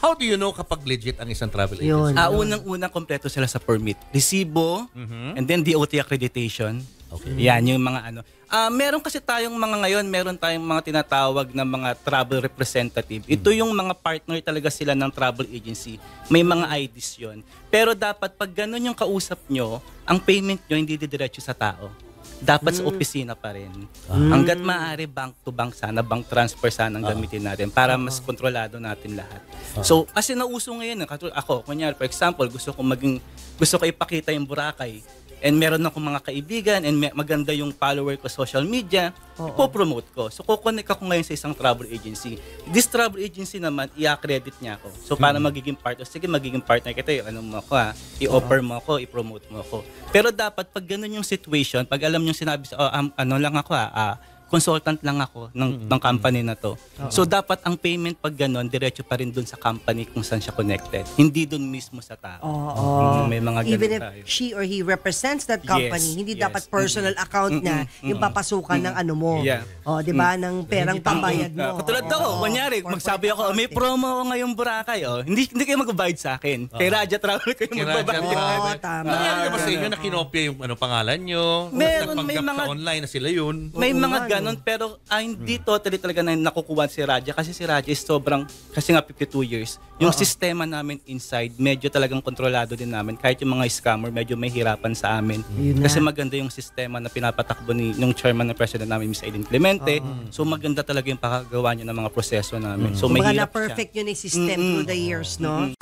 How do you know kapag legit ang isang travel agency? Unang-unang kompleto sila sa permit. Resibo, and then DOT accreditation. Okay. Yan, yung mga ano. Meron kasi tayong mga ngayon, meron tayong mga tinatawag na mga travel representative. Ito yung mga partner talaga sila ng travel agency. May mga IDs yun. Pero dapat pag ganun yung kausap nyo, ang payment nyo hindi didiretso sa tao. Dapat sa opisina pa rin. Hanggat maaari bank to bank sana, bank transfer sana ang gamitin natin para mas kontrolado natin lahat. So, kasi nauso ngayon, ako, kunyari, for example, gusto ko ipakita yung Boracay. And meron akong mga kaibigan and maganda yung follower ko sa social media, ipopromote ko. So, kukonect ako ngayon sa isang travel agency. This travel agency naman, i-accredit niya ako. So, para magiging partner, sige, magiging partner kita, ano mo ako i-offer mo ako, i-promote mo ako. Pero dapat, pag ganun yung situation, pag alam yung sinabi ano lang ako consultant lang ako ng company na to. So dapat ang payment pag gano'n, diretso pa rin dun sa company kung saan siya connected. Hindi dun mismo sa tao. May mga ganun Even if tayo. she or he represents that company, hindi dapat personal account na yung papasukan ng ano mo. Di ba? Ng perang pambayad mo. Katulad daw, kunyari, magsabi ako, may promo ako ngayong Boracay. Hindi kayo magbabayad sa akin. Kay Raja Travel kayo magbabayad. Tama. Nangyari ka ba sa inyo na kinopya yung pangalan nyo? Meron, may nagpanggap mga sa online na sila yun? May mga ganun, pero hindi totally talaga na nakukuha si Raja kasi si Raja is sobrang, kasi nga 52 years. Yung sistema namin inside, medyo talagang kontrolado din namin. Kahit yung mga scammer, medyo may hirapan sa amin. Kasi maganda yung sistema na pinapatakbo ng chairman ng president namin, Ms. Aiden Clemente. So maganda talaga yung pakagawa niya ng mga proseso namin. So may hirap perfect yun yung system through the years, no?